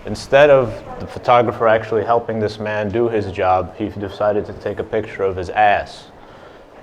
Instead of the photographer actually helping this man do his job, he decided to take a picture of his ass.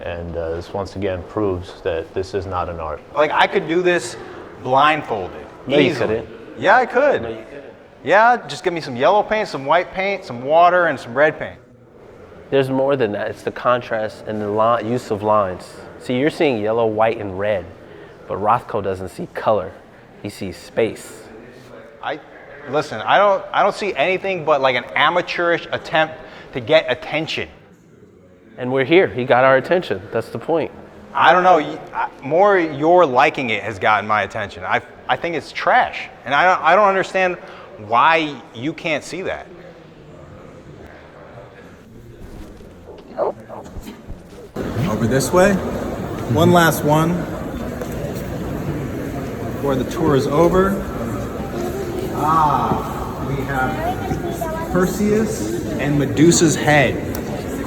And this once again proves that this is not an art. Like, I could do this blindfolded. No, you couldn't. Yeah, I could. No, you couldn't. Yeah, just give me some yellow paint, some white paint, some water, and some red paint. There's more than that. It's the contrast and the use of lines. See, you're seeing yellow, white, and red, but Rothko doesn't see color. He sees space. Listen, I don't see anything but like an amateurish attempt to get attention. And we're here. He got our attention. That's the point. I don't know. More your liking it has gotten my attention. I think it's trash, and I don't understand why you can't see that. Over this way. One last one before the tour is over. We have Perseus and Medusa's head.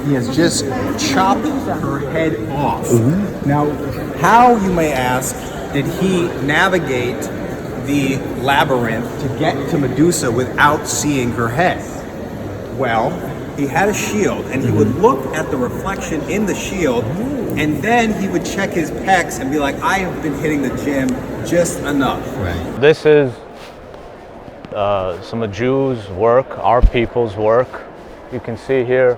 He has just chopped her head off. Now, how, you may ask, did he navigate the labyrinth to get to Medusa without seeing her head? Well, he had a shield, and he would look at the reflection in the shield, and then he would check his pecs and be like, I have been hitting the gym just enough. Right. This is some of Jews' work, our people's work. You can see here,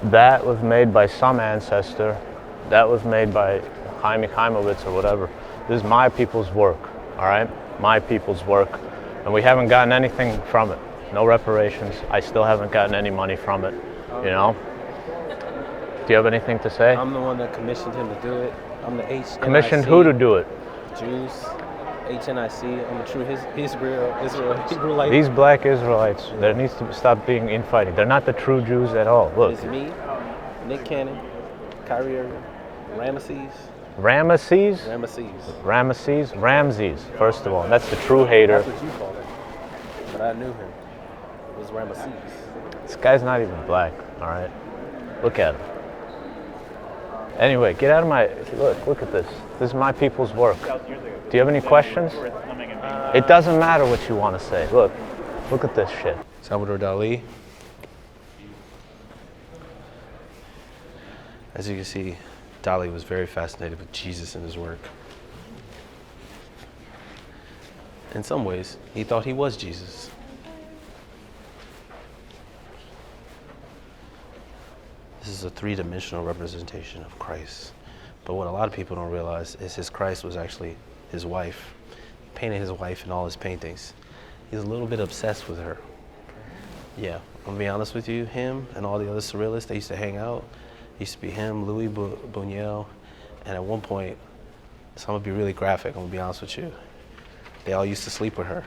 that was made by some ancestor. That was made by Chaim Chaimovitz or whatever. This is my people's work, all right? My people's work. And we haven't gotten anything from it. No reparations. I still haven't gotten any money from it, you know? Do you have anything to say? I'm the one that commissioned him to do it. I'm the HNIC. Commissioned who to do it? Jews, HNIC. I'm a true Israelite. These black Israelites, there needs to stop being infighting. They're not the true Jews at all. Look. It's me, Nick Cannon, Kyrie Irving, Ramesses. Ramses, first of all. That's the true hater. That's what you call it. But I knew him. It was Ramesses. This guy's not even black, all right? Look at him. Anyway, get out of my, look at this. This is my people's work. Do you have any questions? It doesn't matter what you want to say. Look at this shit. Salvador Dali. As you can see, Dali was very fascinated with Jesus in his work. In some ways, he thought he was Jesus. This is a three-dimensional representation of Christ. But what a lot of people don't realize is his Christ was actually his wife. He painted his wife in all his paintings. He's a little bit obsessed with her. Yeah, I'm gonna be honest with you, him and all the other surrealists, they used to hang out. It used to be him, Louis Buñuel, and at one point, so I'm gonna be really graphic, I'm gonna be honest with you. They all used to sleep with her.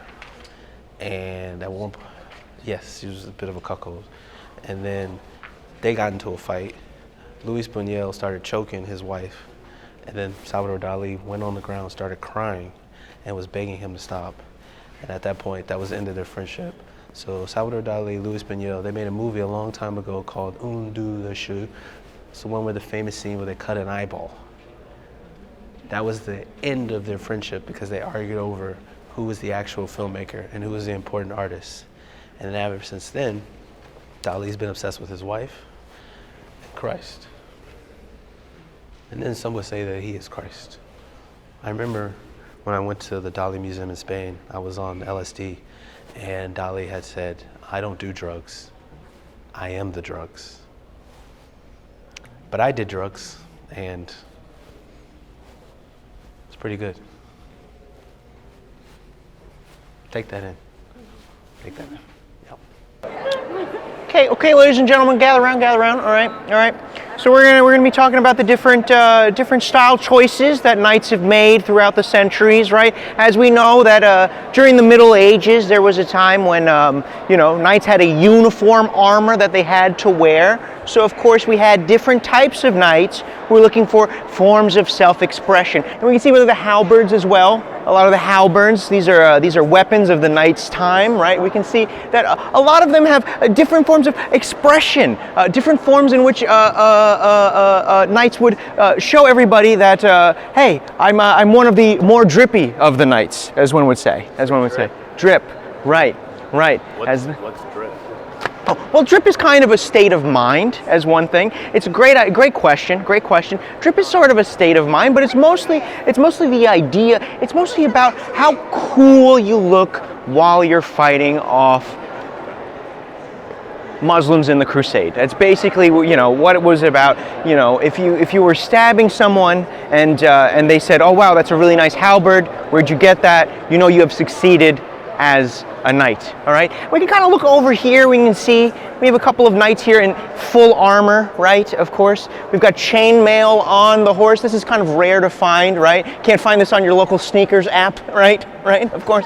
And at one point, yes, she was a bit of a cuckold. And then they got into a fight. Louis Buñuel started choking his wife. And then Salvador Dali went on the ground, started crying, and was begging him to stop. And at that point, that was the end of their friendship. So Salvador Dali, Louis Buñuel, they made a movie a long time ago called Un, Deux, Le Chou. It's the one with the famous scene where they cut an eyeball. That was the end of their friendship because they argued over who was the actual filmmaker and who was the important artist. And then ever since then, Dali's been obsessed with his wife and Christ. And then some would say that he is Christ. I remember when I went to the Dali Museum in Spain, I was on LSD, and Dali had said, I don't do drugs, I am the drugs. But I did drugs, and it's pretty good. Take that in. Take that in. Yep. Okay, ladies and gentlemen, gather around. All right. So we're gonna be talking about the different style choices that knights have made throughout the centuries, right? As we know that during the Middle Ages there was a time when knights had a uniform armor that they had to wear. So of course we had different types of knights who were looking for forms of self-expression, and we can see with the halberds as well. A lot of the halberds, these are weapons of the knight's time, right? We can see that a lot of them have different forms of expression, different forms in which knights would show everybody that, hey, I'm one of the more drippy of the knights, as one would say. Drip, right. right? What's drip? Oh, well, drip is kind of a state of mind, as one thing. It's a great question. Great question. Drip is sort of a state of mind, but it's mostly the idea. It's mostly about how cool you look while you're fighting off Muslims in the crusade. That's basically, you know, what it was about. You know, if you were stabbing someone and they said, "Oh wow, that's a really nice halberd. Where'd you get that?" You know, you have succeeded as a knight. All right. We can kind of look over here. We can see we have a couple of knights here in full armor, right? Of course, we've got chainmail on the horse. This is kind of rare to find, right? Can't find this on your local sneakers app, right? Right? Of course.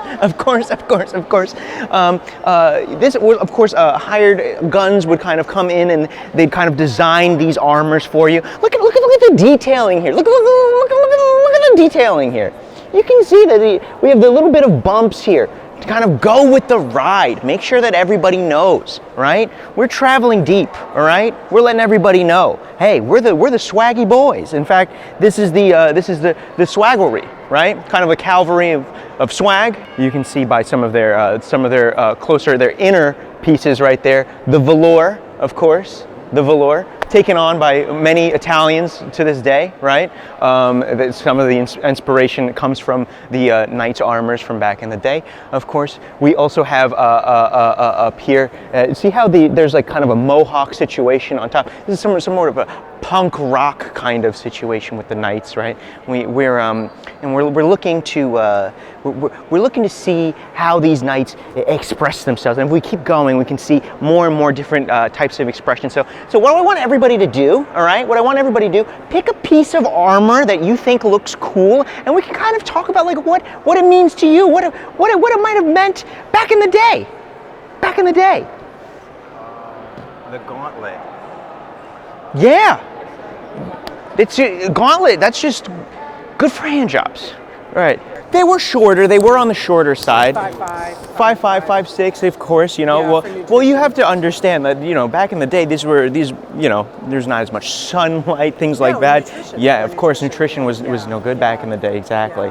This, of course, hired guns would kind of come in and they'd kind of design these armors for you. Look at the detailing here. Look at the detailing here. You can see that we have the little bit of bumps here to kind of go with the ride. Make sure that everybody knows, right? We're traveling deep, all right? We're letting everybody know. Hey, we're the Swaggy boys. In fact, this is the swaggelry, right? Kind of a cavalry of swag. You can see by some of their inner pieces right there. The velour, of course, the velour. Taken on by many Italians to this day, right? Some of the inspiration comes from the knights' armors from back in the day. Of course, we also have up here, see how there's like kind of a mohawk situation on top? This is some sort of a punk rock kind of situation with the knights, right? We're looking to see how these knights express themselves. And if we keep going, we can see more and more different types of expression. So what I want everybody to do, all right? What I want everybody to do, pick a piece of armor that you think looks cool, and we can kind of talk about like what it means to you, what it might have meant back in the day. Back in the day. The gauntlet. Yeah. It's a gauntlet. That's just good for hand jobs. Right. They were shorter. They were on the shorter side. 5'5". 5'5", 5'6", of course, you know. Yeah, well, you have to understand that, you know, back in the day, these, you know, there's not as much sunlight, things like that. Yeah, of course, nutrition was no good back in the day. Exactly.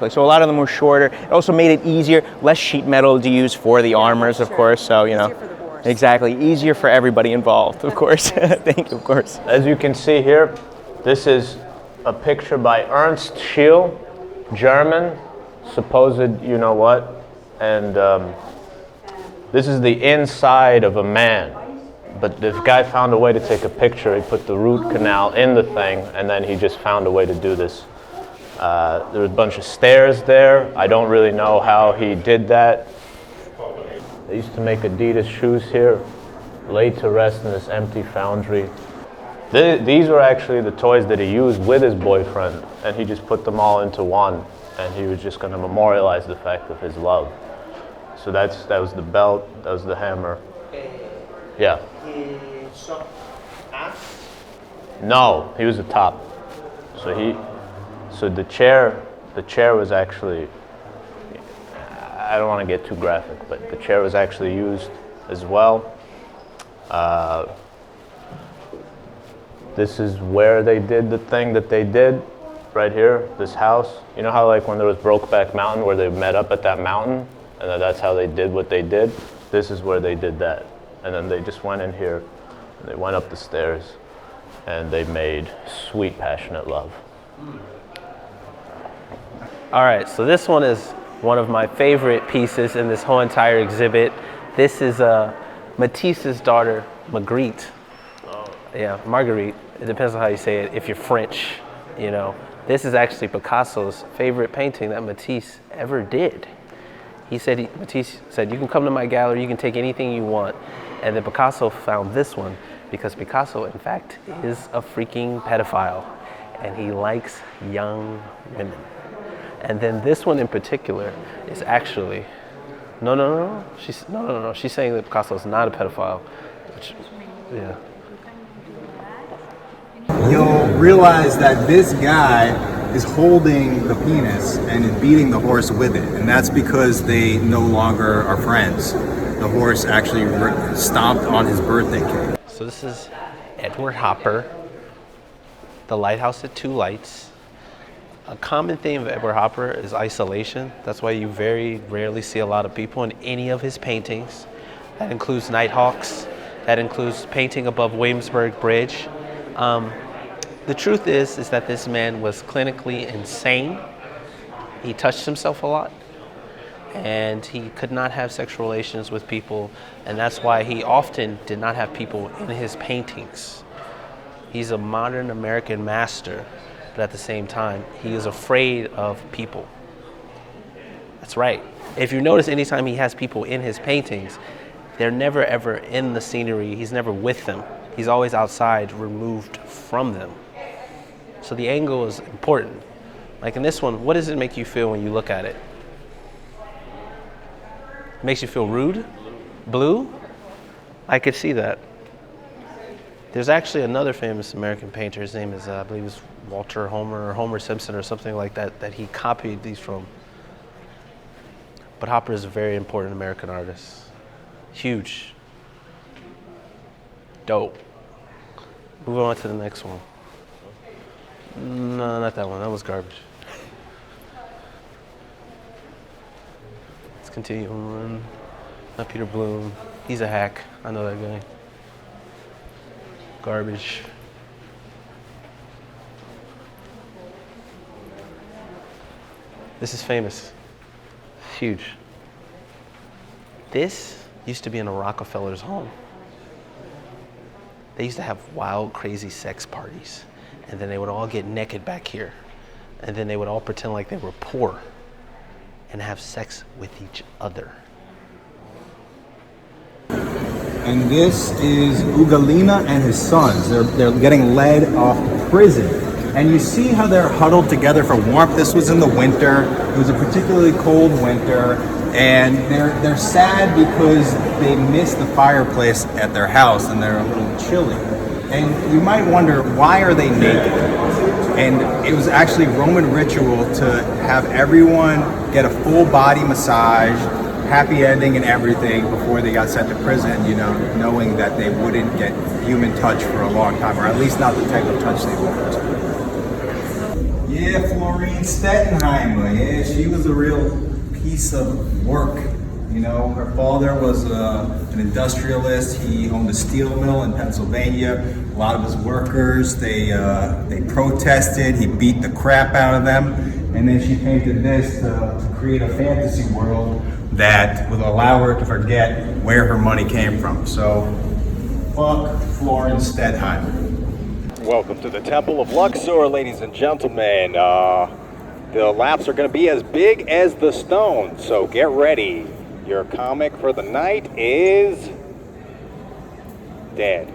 So a lot of them were shorter. It also made it easier, less sheet metal to use for the armors, of course. So, you know. Exactly. Easier for everybody involved, of course. Thank you, of course. As you can see here, this is a picture by Ernst Schiele, German, supposed you know what, and this is the inside of a man. But this guy found a way to take a picture. He put the root canal in the thing, and then he just found a way to do this. There was a bunch of stairs there. I don't really know how he did that. They used to make Adidas shoes here, laid to rest in this empty foundry. These were actually the toys that he used with his boyfriend, and he just put them all into one, and he was just going to memorialize the fact of his love. So that was the belt, that was the hammer. Yeah. No, he was the top. So the chair was actually, I don't want to get too graphic, but the chair was actually used as well. This is where they did the thing that they did, right here, this house. You know how like when there was Brokeback Mountain where they met up at that mountain, and then that's how they did what they did? This is where they did that. And then they just went in here, and they went up the stairs, and they made sweet, passionate love. All right, so this one is one of my favorite pieces in this whole entire exhibit. This is Matisse's daughter, Marguerite. Yeah, Marguerite. It depends on how you say it. If you're French, you know. This is actually Picasso's favorite painting that Matisse ever did. Matisse said, you can come to my gallery, you can take anything you want. And then Picasso found this one because Picasso, in fact, is a freaking pedophile. And he likes young women. And then this one in particular is actually, no. She's saying that Picasso is not a pedophile. Which, yeah. You'll realize that this guy is holding the penis and is beating the horse with it. And that's because they no longer are friends. The horse actually stomped on his birthday cake. So this is Edward Hopper, The Lighthouse at Two Lights. A common theme of Edward Hopper is isolation. That's why you very rarely see a lot of people in any of his paintings. That includes Nighthawks. That includes painting above Williamsburg Bridge. The truth is that this man was clinically insane. He touched himself a lot, and he could not have sexual relations with people, and that's why he often did not have people in his paintings. He's a modern American master, but at the same time, he is afraid of people. That's right. If you notice, anytime he has people in his paintings, they're never ever in the scenery. He's never with them. He's always outside, removed from them. So the angle is important. Like in this one, what does it make you feel when you look at it? It makes you feel rude? Blue? I could see that. There's actually another famous American painter. His name is, I believe it's Walter Homer or Homer Simpson or something like that, that he copied these from. But Hopper is a very important American artist. Huge. Dope. Move on to the next one. No, not that one. That was garbage. Let's continue on. Not Peter Bloom. He's a hack. I know that guy. Garbage. This is famous. It's huge. This used to be in a Rockefeller's home. They used to have wild, crazy sex parties. And then they would all get naked back here. And then they would all pretend like they were poor and have sex with each other. And this is Ugolina and his sons. They're getting led off to prison. And you see how they're huddled together for warmth. This was in the winter. It was a particularly cold winter. And they're sad because they missed the fireplace at their house and they're a little chilly. And you might wonder, why are they naked? And it was actually Roman ritual to have everyone get a full body massage, happy ending and everything before they got sent to prison, you know, knowing that they wouldn't get human touch for a long time, or at least not the type of touch they wanted. Yeah, Florine Stettenheimer, yeah, she was a real piece of work. You know, her father was an industrialist. He owned a steel mill in Pennsylvania. A lot of his workers, they protested. He beat the crap out of them. And then she painted this to create a fantasy world that would allow her to forget where her money came from. So, fuck Florence Stettenheimer. Welcome to the Temple of Luxor, ladies and gentlemen. The laps are going to be as big as the stone, so get ready. Your comic for the night is dead.